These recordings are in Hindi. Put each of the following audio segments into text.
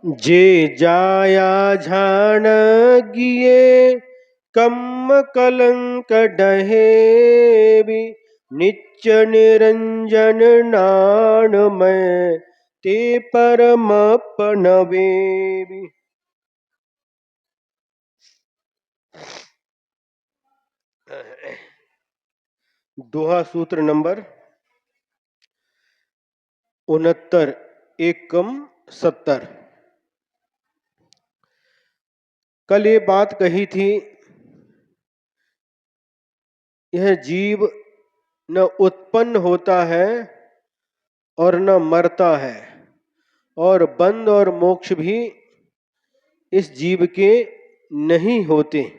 जे जाया झाण गिए कम्म कलंक डहेबि नित्य निरंजन नाणमय ते परमपनवेबि। दोहा सूत्र नंबर 69 एकम 70। कल ये बात कही थी, यह जीव न उत्पन्न होता है और न मरता है, और बंध और मोक्ष भी इस जीव के नहीं होते।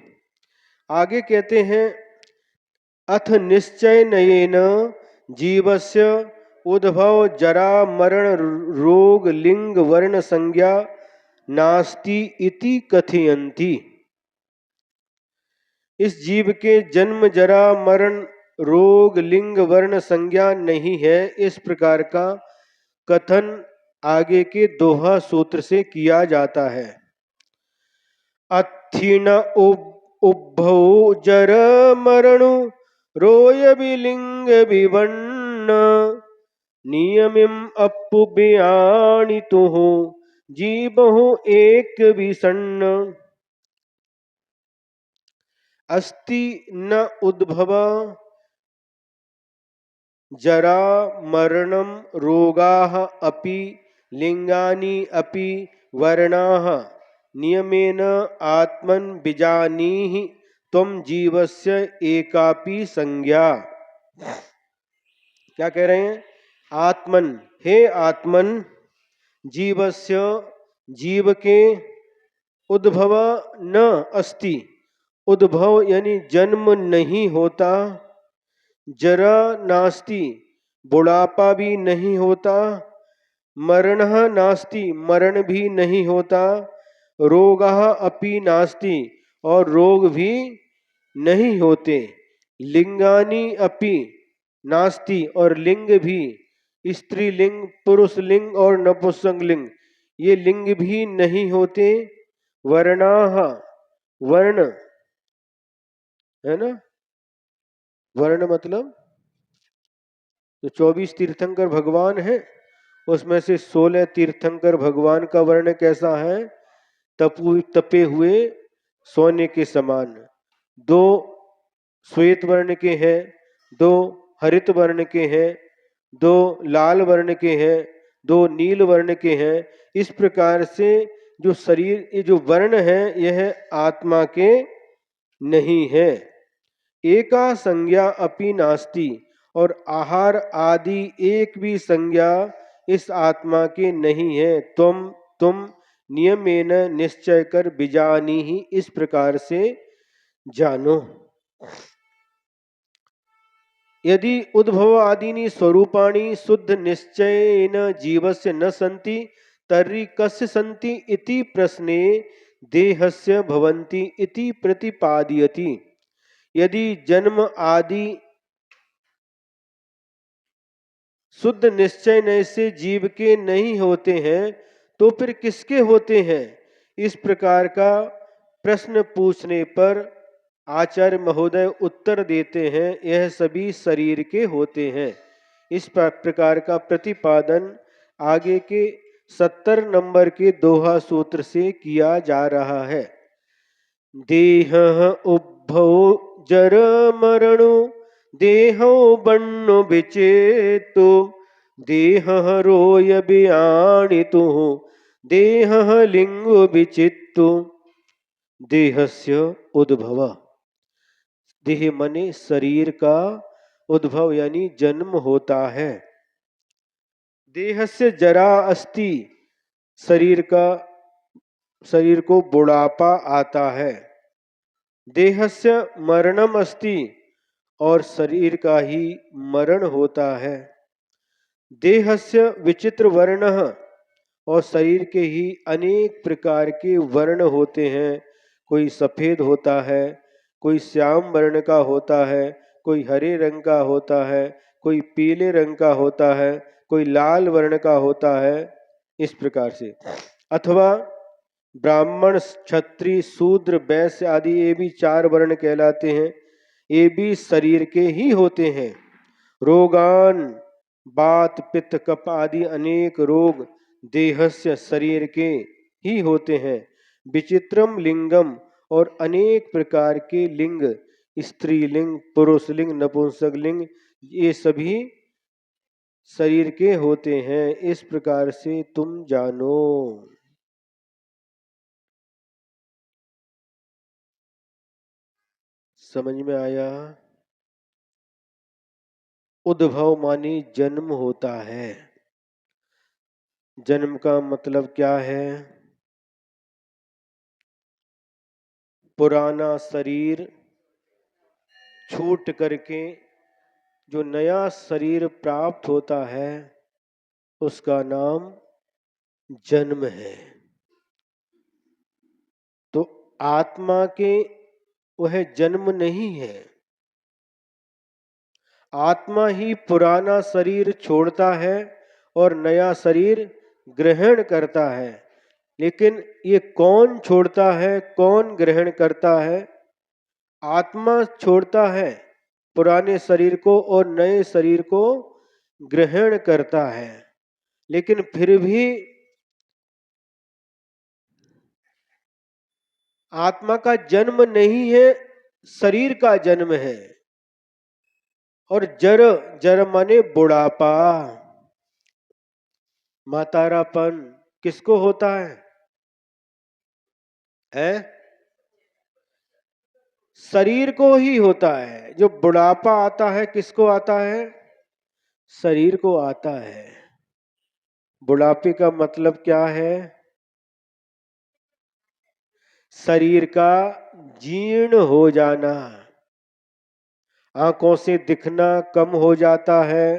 आगे कहते हैं, अथ निश्चय नयेन जीवस्य उद्भव जरा मरण रोग लिंग वर्ण संज्ञा नास्ति इति कथयन्ति। इस जीव के जन्म जरा मरण रोग लिंग वर्ण संज्ञा नहीं है, इस प्रकार का कथन आगे के दोहा सूत्र से किया जाता है। अत्थिन उद्भव जर मरणु रोय विलिंग विवन्न नियमिम अप्पु बयानितुः जीवहु एक विसन्न। अस्ति न उद्भव जरा मरणम रोगाः अपि लिंगानि अपि वर्णाः नियमेन आत्मन बीजानीहि त्वं जीवस्य एकापि संज्ञा। क्या कह रहे हैं? आत्मन, हे आत्मन, जीवस्य, जीव के, उद्भव न अस्ति, उद्भव यानी जन्म नहीं होता, जरा नास्ति, बुढ़ापा भी नहीं होता, मरण नास्ति, मरण भी नहीं होता, रोगः अपि नास्ति, और रोग भी नहीं होते, लिंगानि अपि नास्ति, और लिंग भी, स्त्री लिंग, पुरुष लिंग और नपुंसक लिंग, ये लिंग भी नहीं होते, वर्णाः, वर्ण है ना, वर्ण मतलब तो 24 तीर्थंकर भगवान है, उसमें से 16 तीर्थंकर भगवान का वर्ण कैसा है? तपे हुए सोने के समान। 2 श्वेत वर्ण के हैं, 2 हरित वर्ण के हैं, 2 लाल वर्ण के हैं, 2 नील वर्ण के हैं। इस प्रकार से जो शरीर, ये जो वर्ण है, यह आत्मा के नहीं है। एका संज्ञा अपि नास्ति, और आहार आदि एक भी संज्ञा इस आत्मा के नहीं है। तुम नियमेन निश्चय कर बीजानी ही, इस प्रकार से जानो। यदि उद्भव आदीनि स्वरूपाणि शुद्ध निश्चयेन जीवस्य न सन्ति तर्हि कस्य सन्ति इति प्रश्ने देहस्य भवन्ति इति प्रतिपादयति। यदि जन्म आदि शुद्ध निश्चय से जीव के नहीं होते हैं तो फिर किसके होते हैं? इस प्रकार का प्रश्न पूछने पर आचार्य महोदय उत्तर देते हैं, यह सभी शरीर के होते हैं। इस प्रकार का प्रतिपादन आगे के 70 नंबर के दोहा सूत्र से किया जा रहा है। देह उद्भव जर मरणु देहो बन्नु विचेतु देह रोय बियाणितु देह लिंगु विचित्तु। देहस्य उद्भव, देह मने शरीर का उद्भव यानी जन्म होता है। देहस्य जरा अस्ति, शरीर को बुढ़ापा आता है। देहस्य मरणम अस्ति, और शरीर का ही मरण होता है। देहस्य विचित्र वर्णः, और शरीर के ही अनेक प्रकार के वर्ण होते हैं। कोई सफेद होता है, कोई श्याम वर्ण का होता है, कोई हरे रंग का होता है, कोई पीले रंग का होता है, कोई लाल वर्ण का होता है। इस प्रकार से अथवा ब्राह्मण, क्षत्रिय, शूद्र, वैश्य आदि ये भी 4 वर्ण कहलाते हैं। ये भी शरीर के ही होते हैं। रोगान वात पित्त कफ आदि अनेक रोग देहस्य शरीर के ही होते हैं। विचित्रम लिंगम और अनेक प्रकार के लिंग, स्त्रीलिंग, पुरुष लिंग, नपुंसक लिंग, ये सभी शरीर के होते हैं। इस प्रकार से तुम जानो। समझ में आया? उद्भव मानी जन्म होता है। जन्म का मतलब क्या है? पुराना शरीर छूट करके जो नया शरीर प्राप्त होता है उसका नाम जन्म है। तो आत्मा के वह जन्म नहीं है। आत्मा ही पुराना शरीर छोड़ता है और नया शरीर ग्रहण करता है। लेकिन ये कौन छोड़ता है, कौन ग्रहण करता है? आत्मा छोड़ता है पुराने शरीर को और नए शरीर को ग्रहण करता है। लेकिन फिर भी आत्मा का जन्म नहीं है, शरीर का जन्म है। और जर, जर माने बुढ़ापा, मातारापन किसको होता है? शरीर को ही होता है। जो बुढ़ापा आता है किसको आता है? शरीर को आता है। बुढ़ापे का मतलब क्या है? शरीर का जीर्ण हो जाना। आंखों से दिखना कम हो जाता है,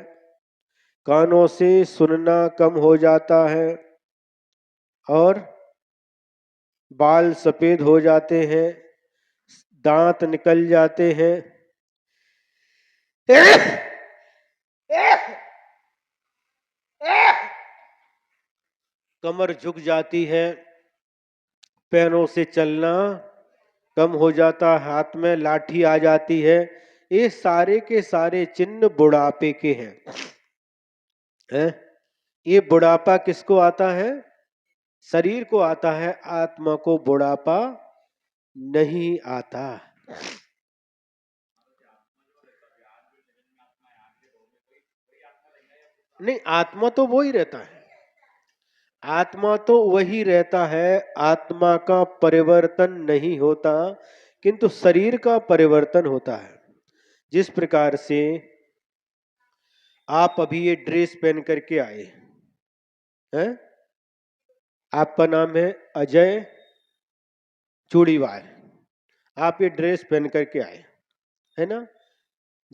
कानों से सुनना कम हो जाता है और बाल सफेद हो जाते हैं, दांत निकल जाते हैं, कमर झुक जाती है, पैरों से चलना कम हो जाता, हाथ में लाठी आ जाती है। ये सारे के सारे चिन्ह बुढ़ापे के हैं। ये बुढ़ापा किसको आता है? शरीर को आता है। आत्मा को बुढ़ापा नहीं आता। नहीं, आत्मा तो वो ही रहता है। आत्मा तो वही रहता है। आत्मा का परिवर्तन नहीं होता, किंतु शरीर का परिवर्तन होता है। जिस प्रकार से आप अभी ये ड्रेस पहन करके आए हैं, आपका नाम है अजय चूड़ीवाल, आप ये ड्रेस पहन करके आए, है ना?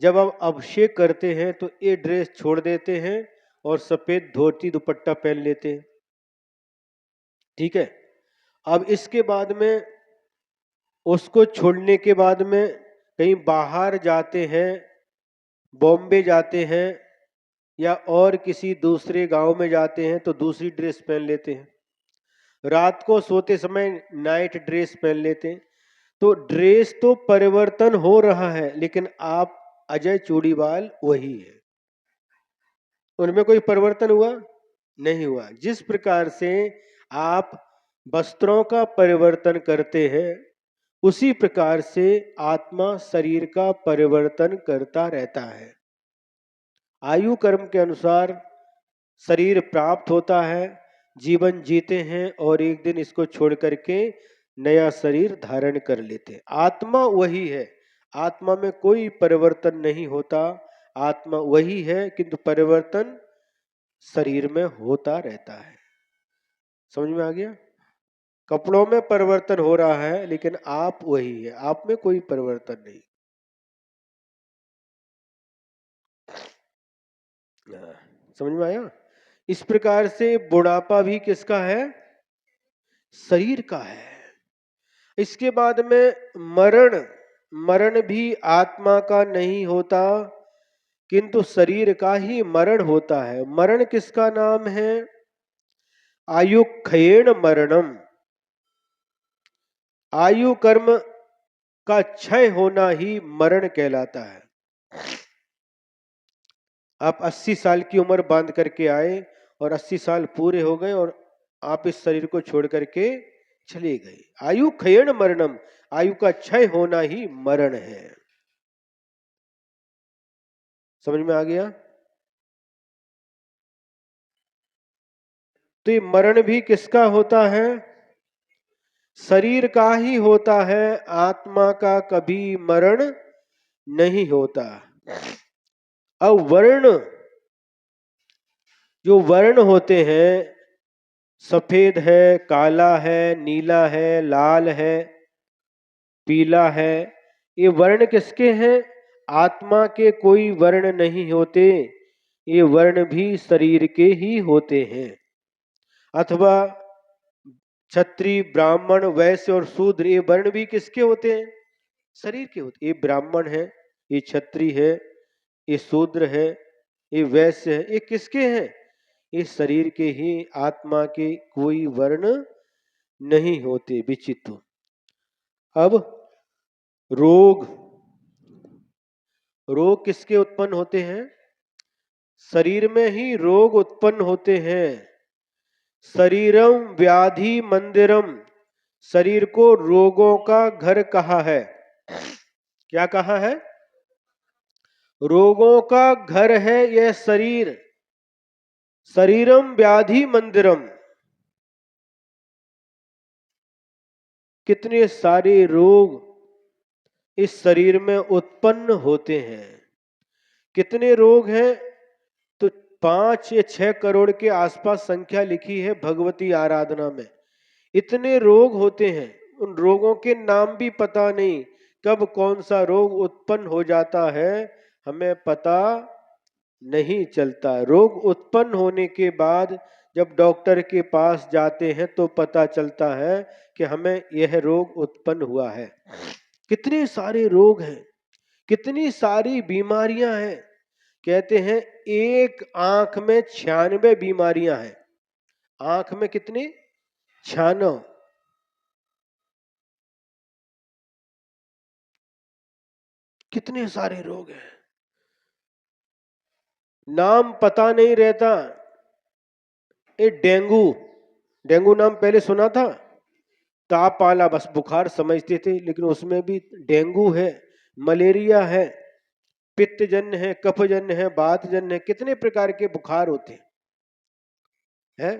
जब आप अभिषेक करते हैं तो ये ड्रेस छोड़ देते हैं और सफेद धोती दुपट्टा पहन लेते हैं, ठीक है? अब इसके बाद में, उसको छोड़ने के बाद में कहीं बाहर जाते हैं, बॉम्बे जाते हैं या और किसी दूसरे गांव में जाते हैं तो दूसरी ड्रेस पहन लेते हैं। रात को सोते समय नाइट ड्रेस पहन लेते हैं। तो ड्रेस तो परिवर्तन हो रहा है, लेकिन आप अजय चूड़ीवाल वही है। उनमें कोई परिवर्तन हुआ नहीं हुआ। जिस प्रकार से आप वस्त्रों का परिवर्तन करते हैं, उसी प्रकार से आत्मा शरीर का परिवर्तन करता रहता है। आयु कर्म के अनुसार शरीर प्राप्त होता है, जीवन जीते हैं और एक दिन इसको छोड़ करके नया शरीर धारण कर लेते हैं। आत्मा वही है, आत्मा में कोई परिवर्तन नहीं होता। आत्मा वही है, किंतु परिवर्तन शरीर में होता रहता है। समझ में आ गया? कपड़ों में परिवर्तन हो रहा है, लेकिन आप वही है, आप में कोई परिवर्तन नहीं। समझ में आया? इस प्रकार से बुढ़ापा भी किसका है? शरीर का है। इसके बाद में मरण, मरण भी आत्मा का नहीं होता, किंतु शरीर का ही मरण होता है। मरण किसका नाम है? आयु क्षयेण मरणम, आयु कर्म का क्षय होना ही मरण कहलाता है। आप 80 साल की उम्र बांध करके आए और 80 साल पूरे हो गए और आप इस शरीर को छोड़ करके चले गए। आयु क्षयेण मरणम, आयु का क्षय होना ही मरण है। समझ में आ गया? तो ये मरण भी किसका होता है? शरीर का ही होता है, आत्मा का कभी मरण नहीं होता। अब वर्ण, जो वर्ण होते हैं, सफेद है, काला है, नीला है, लाल है, पीला है, ये वर्ण किसके हैं? आत्मा के कोई वर्ण नहीं होते, ये वर्ण भी शरीर के ही होते हैं। अथवा क्षत्रिय, ब्राह्मण, वैश्य और शूद्र, ये वर्ण भी किसके होते हैं? शरीर के होते। ये ब्राह्मण है, ये क्षत्रिय है, ये शूद्र है, ये वैश्य है, ये किसके हैं? इस शरीर के ही, आत्मा के कोई वर्ण नहीं होते। विचित्र। अब रोग, रोग किसके उत्पन्न होते हैं? शरीर में ही रोग उत्पन्न होते हैं। शरीरम व्याधि मंदिरम, शरीर को रोगों का घर कहा है। क्या कहा है? रोगों का घर है यह शरीर। शरीरम व्याधि मंदिरम, कितने सारे रोग इस शरीर में उत्पन्न होते हैं। कितने रोग हैं? तो 5 या 6 करोड़ के आसपास संख्या लिखी है भगवती आराधना में। इतने रोग होते हैं, उन रोगों के नाम भी पता नहीं, कब कौन सा रोग उत्पन्न हो जाता है हमें पता नहीं चलता। रोग उत्पन्न होने के बाद जब डॉक्टर के पास जाते हैं तो पता चलता है कि हमें यह रोग उत्पन्न हुआ है। कितने सारे रोग हैं, कितनी सारी बीमारियां हैं। कहते हैं एक आंख में 96 बीमारियां हैं। आंख में कितनी? 96। कितने सारे रोग हैं, नाम पता नहीं रहता। ये डेंगू, डेंगू नाम पहले सुना था? ताप आला, बस बुखार समझते थे, लेकिन उसमें भी डेंगू है, मलेरिया है, पित्तजन्य है, कफजन्य है, वातजन्य है, कितने प्रकार के बुखार होते हैं।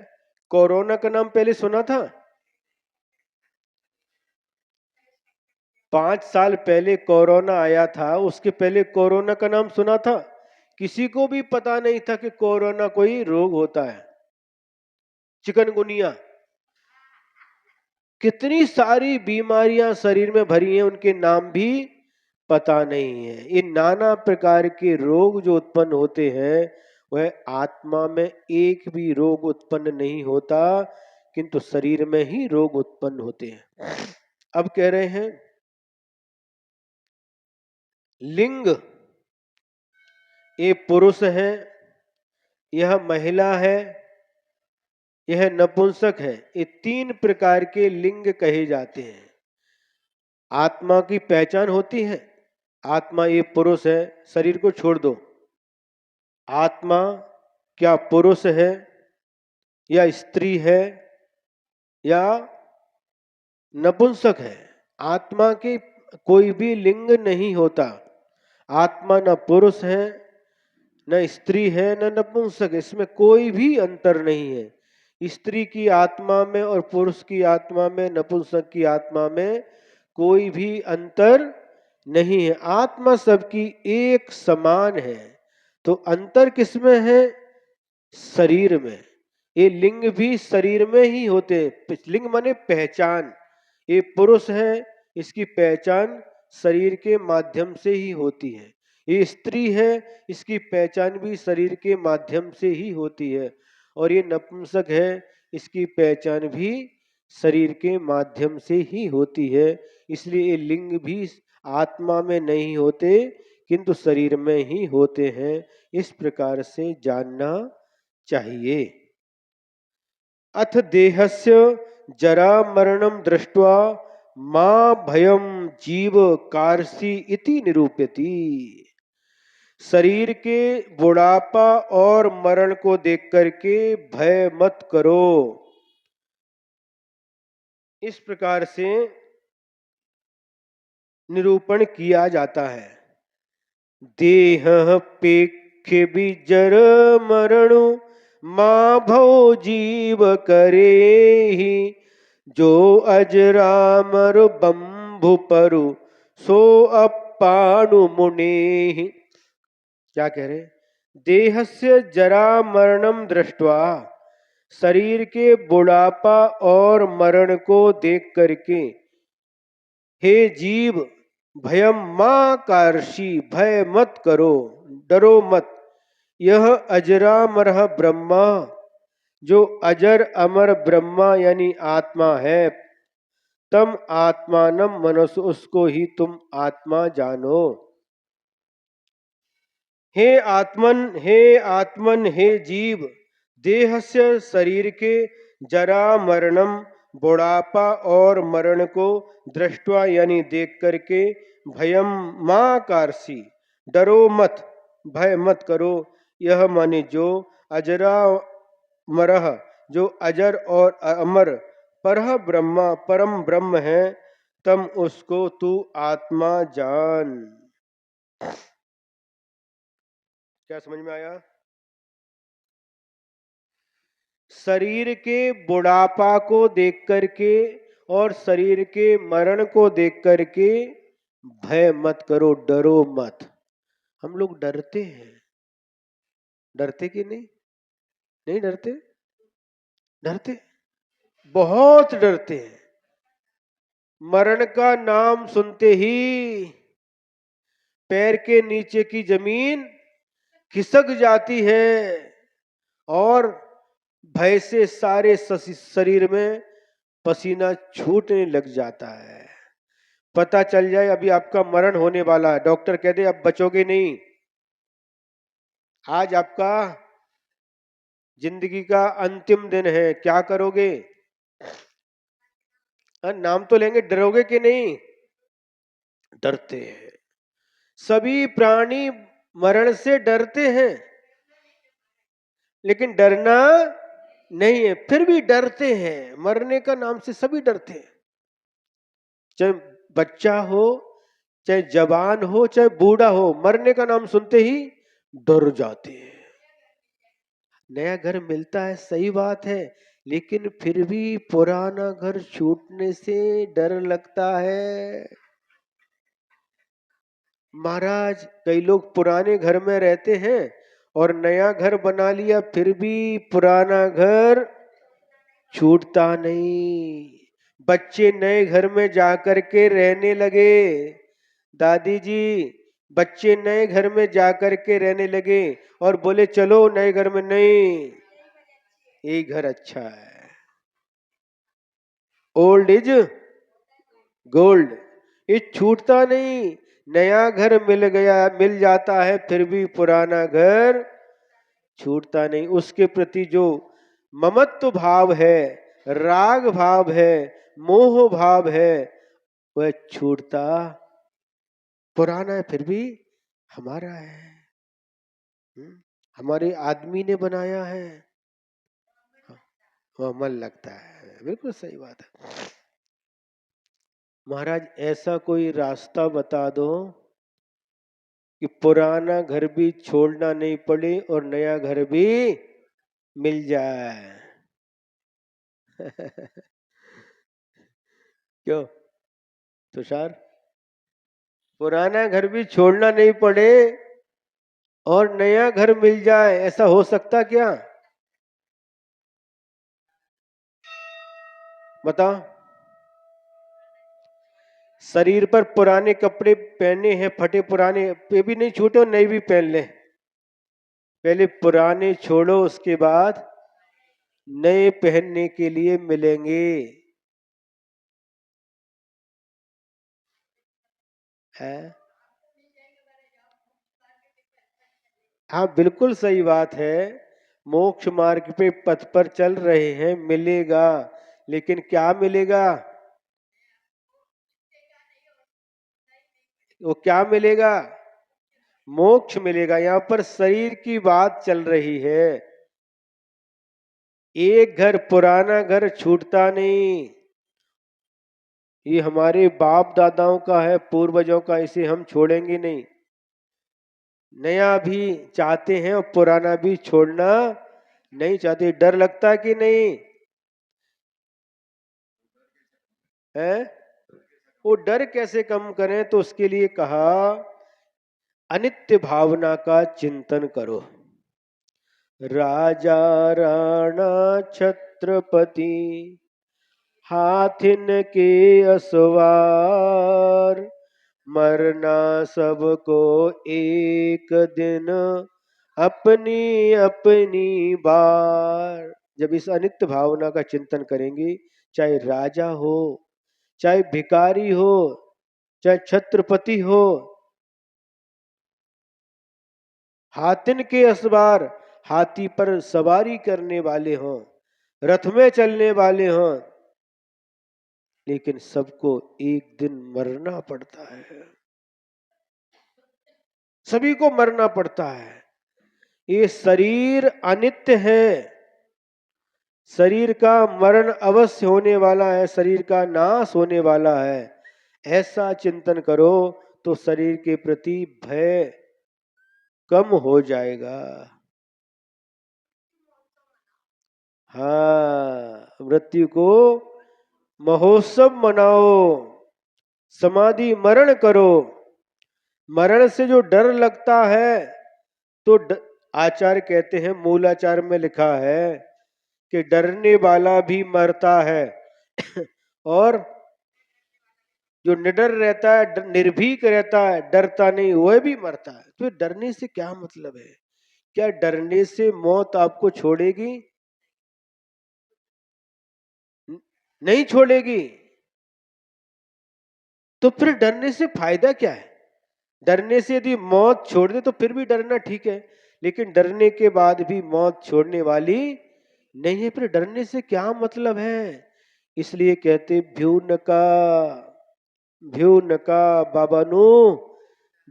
कोरोना का नाम पहले सुना था? 5 साल पहले कोरोना आया था, उसके पहले कोरोना का नाम सुना था? किसी को भी पता नहीं था कि कोरोना कोई रोग होता है। चिकनगुनिया, कितनी सारी बीमारियां शरीर में भरी हैं, उनके नाम भी पता नहीं है। ये नाना प्रकार के रोग जो उत्पन्न होते हैं, वह आत्मा में एक भी रोग उत्पन्न नहीं होता, किंतु शरीर में ही रोग उत्पन्न होते हैं। अब कह रहे हैं लिंग, ये पुरुष है, यह महिला है, यह नपुंसक है। ये 3 प्रकार के लिंग कहे जाते हैं। आत्मा की पहचान होती है, आत्मा ये पुरुष है, शरीर को छोड़ दो। आत्मा क्या पुरुष है या स्त्री है या नपुंसक है? आत्मा के कोई भी लिंग नहीं होता। आत्मा न पुरुष है, न स्त्री है, न नपुंसक, इसमें कोई भी अंतर नहीं है। स्त्री की आत्मा में और पुरुष की आत्मा में, नपुंसक की आत्मा में कोई भी अंतर नहीं है। आत्मा सबकी एक समान है। तो अंतर किसमें है? शरीर में। ये लिंग भी शरीर में ही होते हैं। लिंग माने पहचान। ये पुरुष है, इसकी पहचान शरीर के माध्यम से ही होती है। ये स्त्री है, इसकी पहचान भी शरीर के माध्यम से ही होती है। और ये नपुंसक है, इसकी पहचान भी शरीर के माध्यम से ही होती है। इसलिए ये लिंग भी आत्मा में नहीं होते, किंतु शरीर में ही होते हैं। इस प्रकार से जानना चाहिए। अथ देहस्य जरा मरणम दृष्ट्वा मां भयम जीव कार्षि इति निरूप्यति। शरीर के बुढ़ापा और मरण को देख करके भय मत करो। इस प्रकार से निरूपण किया जाता है। देह पेख्य बिजर मरणु मां भव जीव करे ही, जो अजरामर बंभु परु सो अपाणु मुने। क्या कह रहे? देहस्य जरा मरणम दृष्ट्वा, शरीर के बुढ़ापा और मरण को देख करके हे जीव भयम मां कार्षि, भय मत करो, डरो मत। यह अजरामरः ब्रह्मा, जो अजर अमर ब्रह्मा यानी आत्मा है, तम आत्मानम मनस, उसको ही तुम आत्मा जानो। हे आत्मन हे जीव, देहस्य शरीर के जरा मरणम, बुढ़ापा और मरण को दृष्टवा यानी देख करके भयम मां कार्षि, डरो मत, भय मत करो। यह माने जो अजरा मरह, जो अजर और अमर, परह ब्रह्मा परम ब्रह्म है, तम उसको तू आत्मा जान। क्या समझ में आया? शरीर के बुढ़ापा को देख करके और शरीर के मरण को देख करके भय मत करो, डरो मत। हम लोग डरते हैं, डरते कि नहीं? नहीं डरते? डरते, बहुत डरते हैं। मरण का नाम सुनते ही पैर के नीचे की जमीन खिसक जाती है और भय से सारे शरीर में पसीना छूटने लग जाता है। पता चल जाए अभी आपका मरण होने वाला है, डॉक्टर कह दे अब बचोगे नहीं, आज आपका जिंदगी का अंतिम दिन है, क्या करोगे? नाम तो लेंगे, डरोगे कि नहीं? डरते हैं। सभी प्राणी मरण से डरते हैं, लेकिन डरना नहीं है, फिर भी डरते हैं। मरने का नाम से सभी डरते हैं, चाहे बच्चा हो, चाहे जवान हो, चाहे बूढ़ा हो, मरने का नाम सुनते ही डर जाते हैं। नया घर मिलता है, सही बात है, लेकिन फिर भी पुराना घर छूटने से डर लगता है। महाराज, कई लोग पुराने घर में रहते हैं और नया घर बना लिया, फिर भी पुराना घर छूटता नहीं। बच्चे नए घर में जाकर के रहने लगे, दादी जी, बच्चे नए घर में जाकर के रहने लगे और बोले चलो नए घर में, नहीं, ये घर अच्छा है। ओल्ड इज गोल्ड, ये छूटता नहीं। नया घर मिल गया, मिल जाता है, फिर भी पुराना घर छूटता नहीं। उसके प्रति जो ममत्व भाव है, राग भाव है, मोह भाव है, वह छूटता, पुराना है फिर भी हमारा है। हमारे आदमी ने बनाया है, वह मन लगता है। बिल्कुल सही बात है। महाराज, ऐसा कोई रास्ता बता दो कि पुराना घर भी छोड़ना नहीं पड़े और नया घर भी मिल जाए। क्यों तुषार? पुराना घर भी छोड़ना नहीं पड़े और नया घर मिल जाए, ऐसा हो सकता क्या? बताओ। शरीर पर पुराने कपड़े पहने हैं, फटे पुराने, ये भी नहीं छूटे और नए भी पहन ले। पहले पुराने छोड़ो, उसके बाद नए पहनने के लिए मिलेंगे। है? हाँ, बिल्कुल सही बात है। मोक्ष मार्ग पे पथ पर चल रहे हैं, मिलेगा, लेकिन क्या मिलेगा? वो क्या मिलेगा? मोक्ष मिलेगा। यहाँ पर शरीर की बात चल रही है। एक घर, पुराना घर छूटता नहीं। ये हमारे बाप दादाओं का है, पूर्वजों का, इसे हम छोड़ेंगे नहीं। नया भी चाहते हैं और पुराना भी छोड़ना नहीं चाहते। डर लगता कि नहीं है? वो डर कैसे कम करें? तो उसके लिए कहा अनित्य भावना का चिंतन करो। राजा राणा छत्रपति हाथिन के असवार, मरना सबको एक दिन अपनी अपनी बार। जब इस अनित्य भावना का चिंतन करेंगे, चाहे राजा हो, चाहे भिखारी हो, चाहे छत्रपति हो, हाथिन के असवार, हाथी पर सवारी करने वाले हों, रथ में चलने वाले हों, लेकिन सबको एक दिन मरना पड़ता है। सभी को मरना पड़ता है। ये शरीर अनित्य है। शरीर का मरण अवश्य होने वाला है, शरीर का नाश होने वाला है। ऐसा चिंतन करो तो शरीर के प्रति भय कम हो जाएगा। हाँ, मृत्यु को महोत्सव मनाओ, समाधि मरण करो। मरण से जो डर लगता है, तो आचार्य कहते हैं, मूलाचार में लिखा है कि डरने वाला भी मरता है और जो निडर रहता है, निर्भीक रहता है, डरता नहीं, वह भी मरता है। तो डरने से क्या मतलब है? क्या डरने से मौत आपको छोड़ेगी? नहीं छोड़ेगी। तो फिर डरने से फायदा क्या है? डरने से यदि मौत छोड़ दे तो फिर भी डरना ठीक है, लेकिन डरने के बाद भी मौत छोड़ने वाली नहीं है, फिर डरने से क्या मतलब है? इसलिए कहते भ्यू नका, भ्यू नका बाबानु,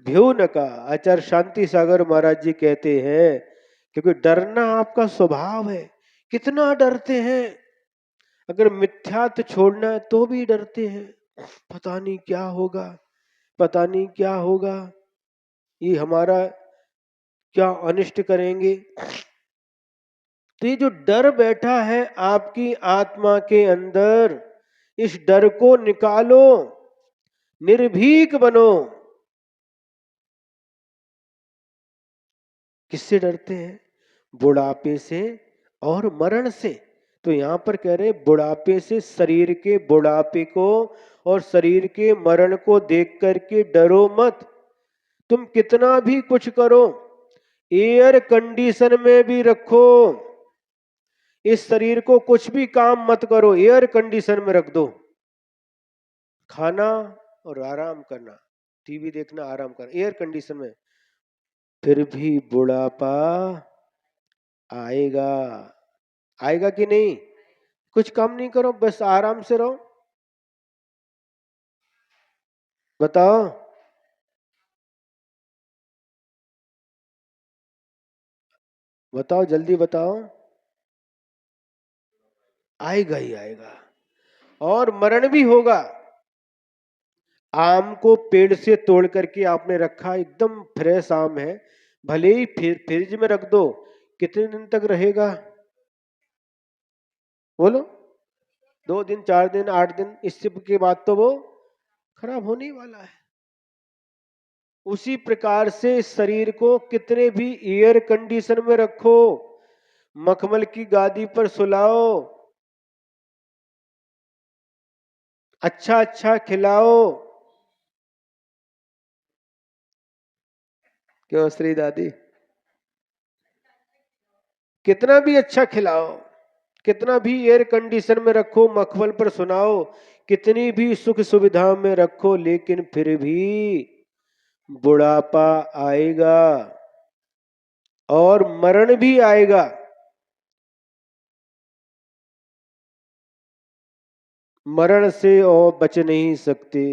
भ्यू नका। आचार्य शांति सागर महाराज जी कहते हैं, क्योंकि डरना आपका स्वभाव है। कितना डरते हैं। अगर मिथ्यात्व छोड़ना है तो भी डरते हैं, पता नहीं क्या होगा, पता नहीं क्या होगा, ये हमारा क्या अनिष्ट करेंगे। तो ये जो डर बैठा है आपकी आत्मा के अंदर, इस डर को निकालो, निर्भीक बनो। किससे डरते हैं? बुढ़ापे से और मरण से। तो यहां पर कह रहे बुढ़ापे से, शरीर के बुढ़ापे को और शरीर के मरण को देख करके डरो मत। तुम कितना भी कुछ करो, एयर कंडीशन में भी रखो, इस शरीर को कुछ भी काम मत करो, एयर कंडीशन में रख दो। खाना और आराम करना, टीवी देखना, आराम करना, एयर कंडीशन में, फिर भी बुढ़ापा आएगा। आएगा कि नहीं? कुछ काम नहीं करो, बस आराम से रहो। बताओ, बताओ, जल्दी बताओ। आएगा ही आएगा। और मरण भी होगा। आम को पेड़ से तोड़ करके आपने रखा, एकदम फ्रेश आम है, भले ही फ्रिज में रख दो, कितने दिन तक रहेगा? बोलो। 2 दिन, 4 दिन, 8 दिन, इससे के बाद तो वो खराब होने ही वाला है। उसी प्रकार से शरीर को कितने भी एयर कंडीशन में रखो, मखमल की गादी पर सुलाओ, अच्छा अच्छा खिलाओ। क्यों श्री दादी? कितना भी अच्छा खिलाओ, कितना भी एयर कंडीशन में रखो, मखमल पर सुनाओ, कितनी भी सुख सुविधा में रखो, लेकिन फिर भी बुढ़ापा आएगा और मरण भी आएगा। मरण से और बच नहीं सकते।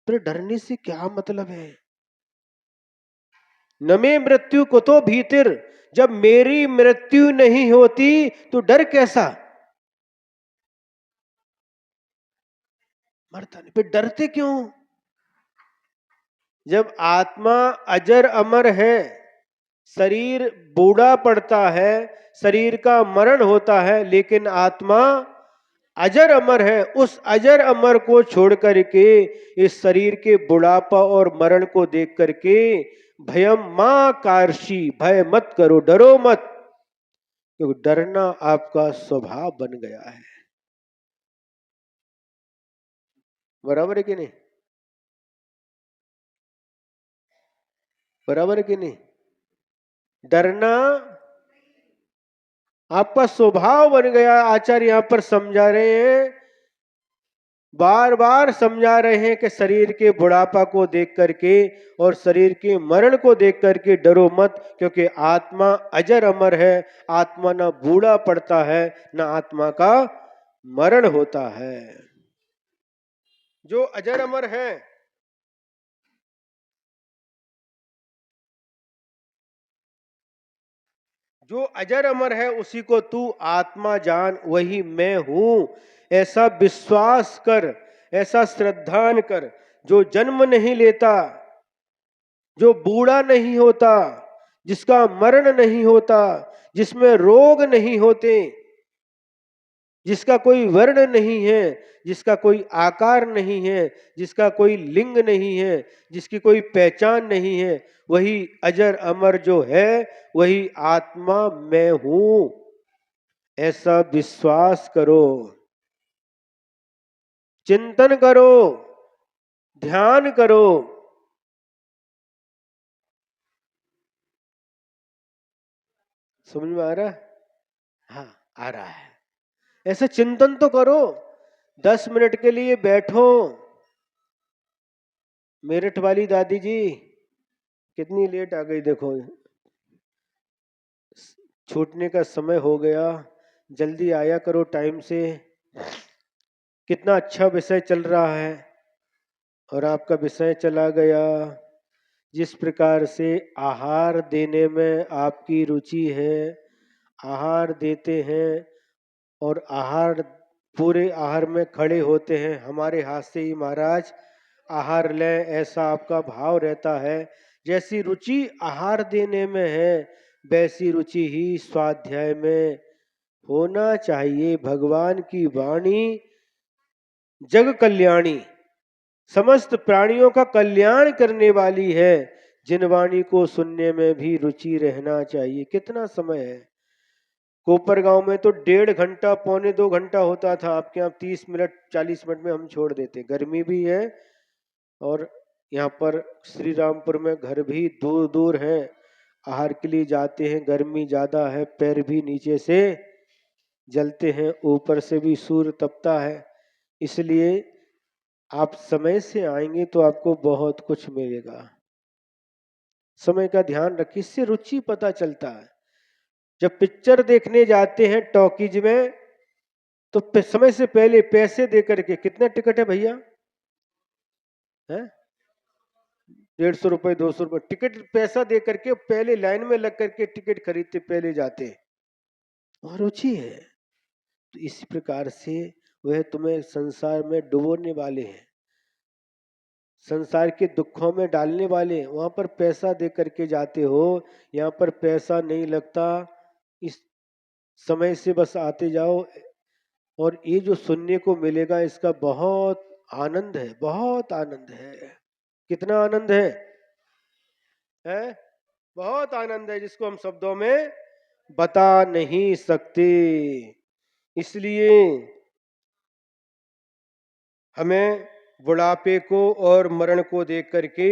पर डरने से क्या मतलब है? न में मृत्यु कुतो भीतर, जब मेरी मृत्यु नहीं होती तो डर कैसा? मरता नहीं, फिर डरते क्यों? जब आत्मा अजर अमर है, शरीर बूढ़ा पड़ता है, शरीर का मरण होता है, लेकिन आत्मा अजर अमर है। उस अजर अमर को छोड़ करके इस शरीर के बुढ़ापा और मरण को देख करके भयम मां कार्षी, भय मत करो, डरो मत, क्योंकि डरना आपका स्वभाव बन गया है। बराबर है कि नहीं? बराबर है कि नहीं? डरना आपका स्वभाव बन गया। आचार्य यहां पर समझा रहे हैं, बार बार समझा रहे हैं कि शरीर के बुढ़ापा को देख करके और शरीर के मरण को देख करके डरो मत, क्योंकि आत्मा अजर अमर है। आत्मा ना बूढ़ा पड़ता है, ना आत्मा का मरण होता है। जो अजर अमर है, जो अजर अमर है उसी को तू आत्मा जान, वही मैं हूं, ऐसा विश्वास कर, ऐसा श्रद्धान कर। जो जन्म नहीं लेता, जो बूढ़ा नहीं होता, जिसका मरण नहीं होता, जिसमें रोग नहीं होते, जिसका कोई वर्ण नहीं है, जिसका कोई आकार नहीं है, जिसका कोई लिंग नहीं है, जिसकी कोई पहचान नहीं है, वही अजर अमर जो है, वही आत्मा मैं हूं, ऐसा विश्वास करो, चिंतन करो, ध्यान करो। समझ में आ रहा है? हाँ, आ रहा है। ऐसे चिंतन तो करो, 10 मिनट के लिए बैठो। मेरठ वाली दादी जी कितनी लेट आ गई देखो, छूटने का समय हो गया, जल्दी आया करो टाइम से। कितना अच्छा विषय चल रहा है और आपका विषय चला गया। जिस प्रकार से आहार देने में आपकी रुचि है, आहार देते हैं और आहार, पूरे आहार में खड़े होते हैं, हमारे हाथ से ही महाराज आहार लें, ऐसा आपका भाव रहता है। जैसी रुचि आहार देने में है, वैसी रुचि ही स्वाध्याय में होना चाहिए। भगवान की वाणी जग कल्याणी, समस्त प्राणियों का कल्याण करने वाली है। जिन वाणी को सुनने में भी रुचि रहना चाहिए। कितना समय है कोपर गांव में तो 1.5 घंटा, 1.25 घंटा होता था, आपके यहाँ 30 मिनट 40 मिनट में हम छोड़ देते। गर्मी भी है और यहाँ पर श्री रामपुर में घर भी दूर दूर है, आहार के लिए जाते हैं, गर्मी ज्यादा है, पैर भी नीचे से जलते हैं, ऊपर से भी सूर्य तपता है। इसलिए आप समय से आएंगे तो आपको बहुत कुछ मिलेगा। समय का ध्यान रखिए, इससे रुचि पता चलता है। जब पिक्चर देखने जाते हैं टॉकीज में, तो समय से पहले पैसे दे करके, कितने टिकट है भैया? है 150 रुपए, 200 रुपए टिकट, पैसा दे करके पहले लाइन में लग करके टिकट खरीदते, पहले जाते। और रुचि है। तो इसी प्रकार से वह तुम्हें संसार में डुबोने वाले हैं, संसार के दुखों में डालने वाले। वहां पर पैसा दे करके जाते हो, यहाँ पर पैसा नहीं लगता। इस समय से बस आते जाओ, और ये जो सुनने को मिलेगा इसका बहुत आनंद है, बहुत आनंद है। कितना आनंद है? बहुत आनंद है, जिसको हम शब्दों में बता नहीं सकते। इसलिए हमें बुढ़ापे को और मरण को देख करके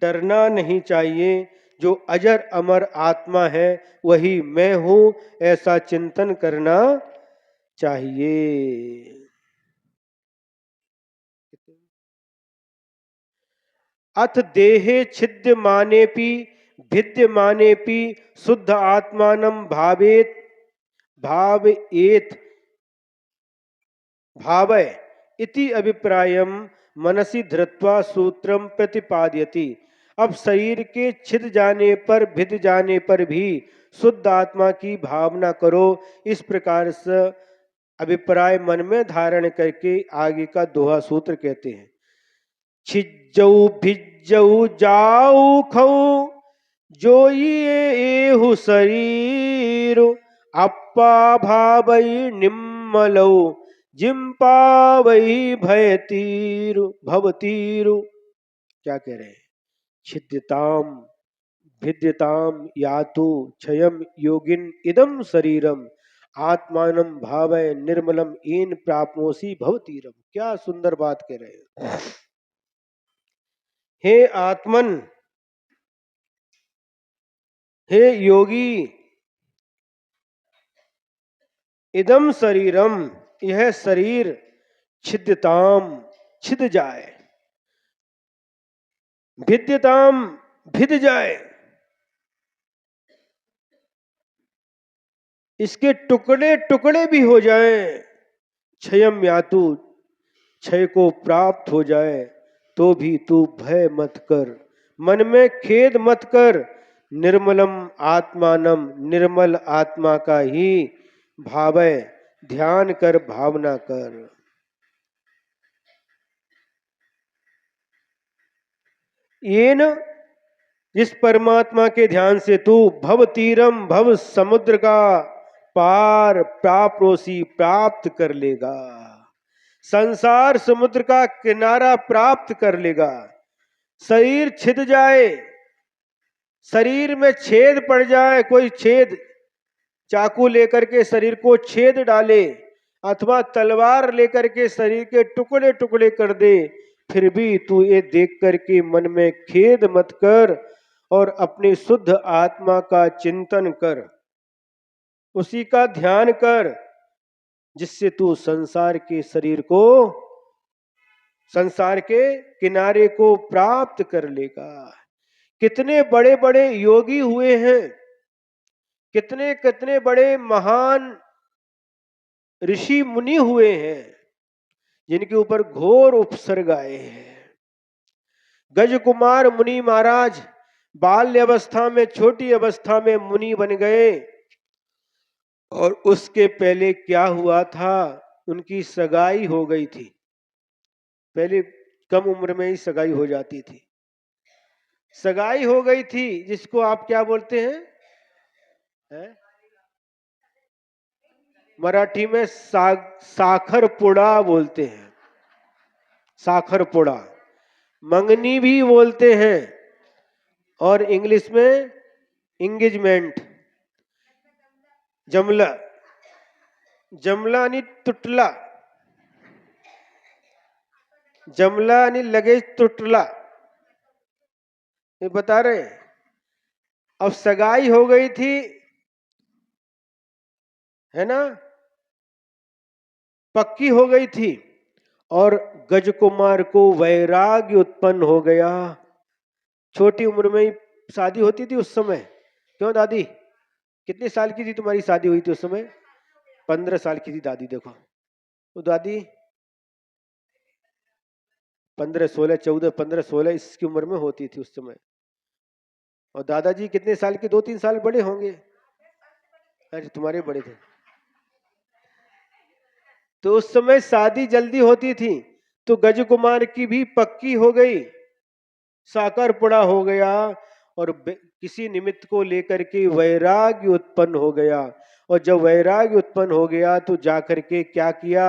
डरना नहीं चाहिए। जो अजर अमर आत्मा है वही मैं हूं, ऐसा चिंतन करना चाहिए। अथ देहे छिद्य मानेपि भिद्य मानेपि शुद्ध आत्मानं भावेत भावएत भावय इति अभिप्रायम मनसि धृत्वा सूत्रम प्रतिपादयति। अब शरीर के छिद जाने पर भिद जाने पर भी शुद्ध आत्मा की भावना करो, इस प्रकार से अभिप्राय मन में धारण करके आगे का दोहा सूत्र कहते हैं। छिज्जौ भिज्जौ जाऊ खऊ जो ये एहु शरीर अप्पा भावई निम्मलौ जिम्पावई भय तीर भवतीर। क्या कह रहे हैं? छिद्यताम भिद्यताम यातु क्षयम योगिन इदम शरीरम आत्मानम भावय निर्मलम येन प्राप्नोसी भवतीरम। क्या सुंदर बात कह रहे हैं। हे आत्मन, हे योगी, इदम शरीरम यह शरीर छिद्यताम छिद जाए, भिद्यताम भिद जाए, इसके टुकड़े टुकड़े भी हो जाएं, क्षयम यातु क्षय को प्राप्त हो जाए, तो भी तू भय मत कर, मन में खेद मत कर, निर्मलम आत्मानम निर्मल आत्मा का ही भावय ध्यान कर, भावना कर। ये न इस परमात्मा के ध्यान से तू भव तीरम भव समुद्र का पार प्राप्रोसी प्राप्त कर लेगा, संसार समुद्र का किनारा प्राप्त कर लेगा। शरीर छिद जाए, शरीर में छेद पड़ जाए, कोई छेद चाकू लेकर के शरीर को छेद डाले अथवा तलवार लेकर के शरीर के टुकड़े टुकड़े कर दे, फिर भी तू ये देख करके मन में खेद मत कर और अपने शुद्ध आत्मा का चिंतन कर, उसी का ध्यान कर, जिससे तू संसार के शरीर को, संसार के किनारे को प्राप्त कर लेगा। कितने बड़े बड़े योगी हुए हैं, कितने कितने बड़े महान ऋषि मुनि हुए हैं, जिनके ऊपर घोर उपसर्ग आए हैं। गज कुमार मुनि महाराज बाल्य अवस्था में, छोटी अवस्था में मुनि बन गए, और उसके पहले क्या हुआ था, उनकी सगाई हो गई थी। पहले कम उम्र में ही सगाई हो जाती थी, सगाई हो गई थी, जिसको आप क्या बोलते हैं? मराठी में साखर पुड़ा बोलते हैं, साखर पुड़ा, मंगनी भी बोलते हैं, और इंग्लिश में इंगेजमेंट, जमला, जमला आणि तुटला, जमला आणि लगेच तुटला, ये बता रहे हैं। अब सगाई हो गई थी, है ना, पक्की हो गई थी, और गजकुमार को वैराग्य उत्पन्न हो गया। छोटी उम्र में ही शादी होती थी उस समय। क्यों दादी, कितने साल की थी तुम्हारी शादी हुई थी उस समय? 15 साल की थी दादी। देखो तो दादी 15, 16, 14, 15, 16 इसकी उम्र में होती थी उस समय। और दादाजी कितने साल के? 2-3 साल बड़े होंगे। अरे तुम्हारे बड़े थे। तो उस समय शादी जल्दी होती थी, तो गज कुमार की भी पक्की हो गई, साकर पुड़ा हो गया, और किसी निमित्त को लेकर के वैराग्य उत्पन्न हो गया। और जब वैराग्य उत्पन्न हो गया तो जाकर के क्या किया,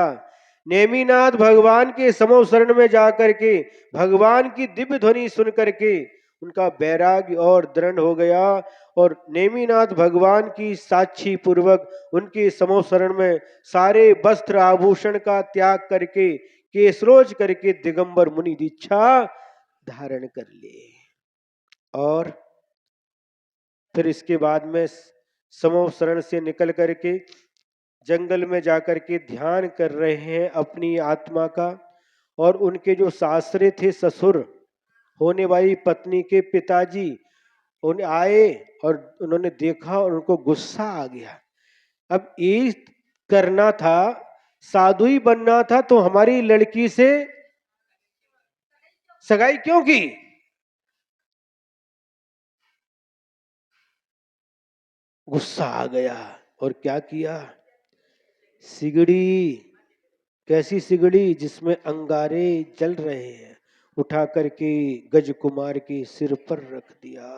नेमिनाथ भगवान के समो शरण में जाकर के भगवान की दिव्य ध्वनि सुन करके उनका वैराग्य और दृढ़ हो गया, और नेमिनाथ भगवान की साक्षी पूर्वक उनके समो शरण में सारे वस्त्र आभूषण का त्याग करके केसरोज करके दिगंबर मुनि दीक्षा धारण कर ले। और फिर इसके बाद में समो शरण से निकल करके जंगल में जाकर के ध्यान कर रहे हैं अपनी आत्मा का। और उनके जो सासरे थे, ससुर होने वाली पत्नी के पिताजी उन आए और उन्होंने देखा और उनको गुस्सा आ गया। अब ये करना था साधु ही बनना था तो हमारी लड़की से सगाई क्यों की? गुस्सा आ गया और क्या किया? सिगड़ी, कैसी सिगड़ी? जिसमें अंगारे जल रहे हैं, उठा करके गज कुमार के सिर पर रख दिया।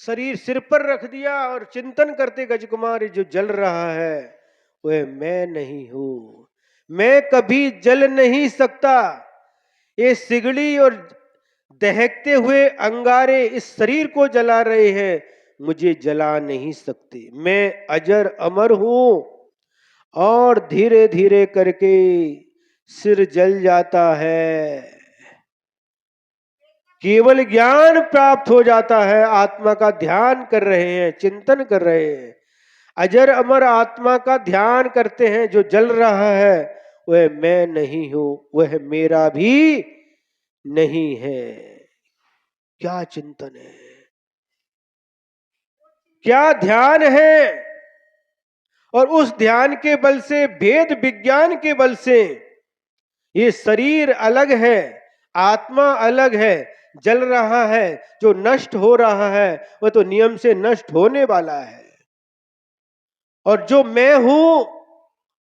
शरीर सिर पर रख दिया और चिंतन करते गज कुमार, जो जल रहा है वह मैं नहीं हूं, मैं कभी जल नहीं सकता। ये सिगड़ी और दहकते हुए अंगारे इस शरीर को जला रहे हैं, मुझे जला नहीं सकते। मैं अजर अमर हूं। और धीरे धीरे करके सिर जल जाता है, केवल ज्ञान प्राप्त हो जाता है। आत्मा का ध्यान कर रहे हैं, चिंतन कर रहे हैं, अजर अमर आत्मा का ध्यान करते हैं। जो जल रहा है वह मैं नहीं हूं, वह मेरा भी नहीं है। क्या चिंतन है, क्या ध्यान है! और उस ध्यान के बल से, भेद विज्ञान के बल से, ये शरीर अलग है, आत्मा अलग है। जल रहा है, जो नष्ट हो रहा है वह तो नियम से नष्ट होने वाला है। और जो मैं हूं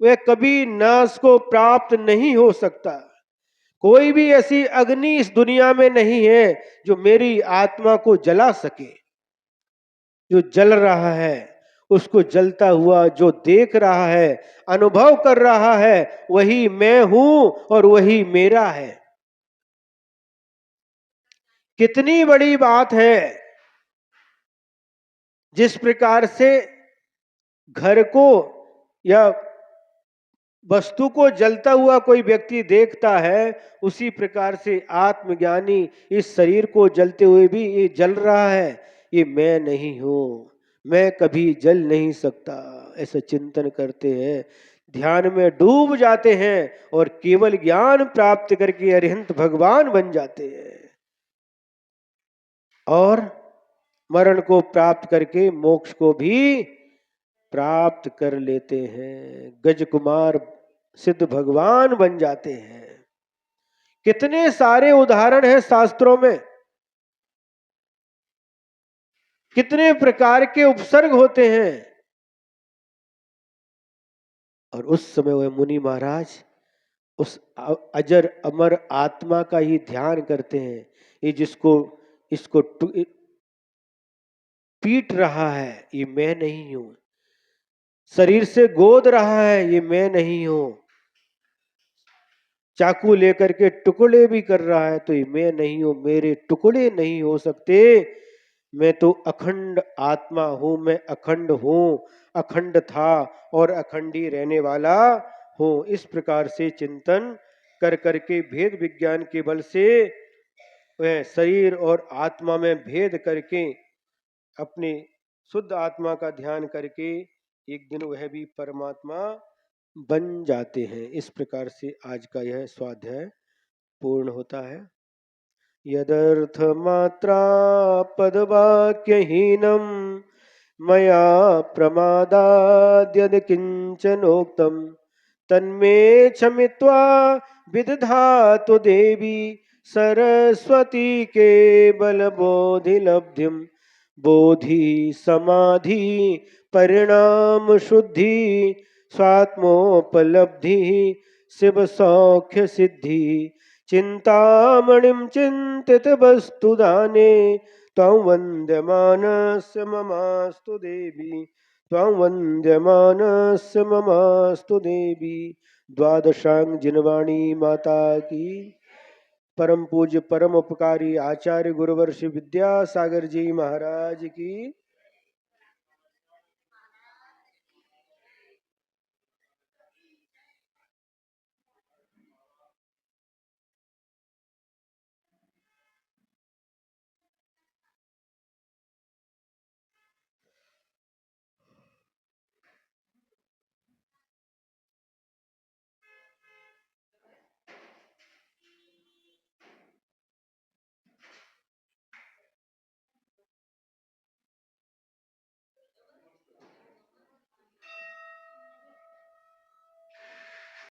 वह कभी नाश को प्राप्त नहीं हो सकता। कोई भी ऐसी अग्नि इस दुनिया में नहीं है जो मेरी आत्मा को जला सके। जो जल रहा है, उसको जलता हुआ जो देख रहा है, अनुभव कर रहा है, वही मैं हूं और वही मेरा है। कितनी बड़ी बात है! जिस प्रकार से घर को या वस्तु को जलता हुआ कोई व्यक्ति देखता है, उसी प्रकार से आत्मज्ञानी इस शरीर को जलते हुए भी ये जल रहा है, ये मैं नहीं हूं, मैं कभी जल नहीं सकता, ऐसा चिंतन करते हैं। ध्यान में डूब जाते हैं और केवल ज्ञान प्राप्त करके अरिहंत भगवान बन जाते हैं और मरण को प्राप्त करके मोक्ष को भी प्राप्त कर लेते हैं। गज कुमार सिद्ध भगवान बन जाते हैं। कितने सारे उदाहरण हैं शास्त्रों में, कितने प्रकार के उपसर्ग होते हैं। और उस समय वह मुनि महाराज उस अजर अमर आत्मा का ही ध्यान करते हैं। ये जिसको इसको पीट रहा है, ये मैं नहीं हूं। शरीर से गोद रहा है, ये मैं नहीं हूं। चाकू लेकर के टुकड़े भी कर रहा है, तो ये मैं नहीं हूं, मेरे टुकड़े नहीं हो सकते। मैं तो अखंड आत्मा हूं, मैं अखंड हूं, अखंड था और अखंड ही रहने वाला हूं। इस प्रकार से चिंतन कर करके भेद विज्ञान के बल से वह शरीर और आत्मा में भेद करके अपनी शुद्ध आत्मा का ध्यान करके एक दिन वह भी परमात्मा बन जाते हैं। इस प्रकार से आज का यह स्वाध्याय पूर्ण होता है। यदर्थ मात्रा पदवाक्यहीनम मया प्रमादाद्यद किंचनोक्तम तन्मे क्षमित्वा विदधातु देवी सरस्वती के बल बोधि लब्धिम बोधि समाधि परिणाम शुद्धि स्वात्मोपलब्धि शिव सौख्य सिद्धि चिंतामणिं चिंतित वस्तुदाने त्वं वन्द्यमानस्य ममास्तु देवी त्वं वन्द्यमानस्य ममास्तु देवी। द्वादशांग जिनवाणी माता की, परम पूज्य परम उपकारी आचार्य गुरुवर्ष विद्यासागर जी महाराज की।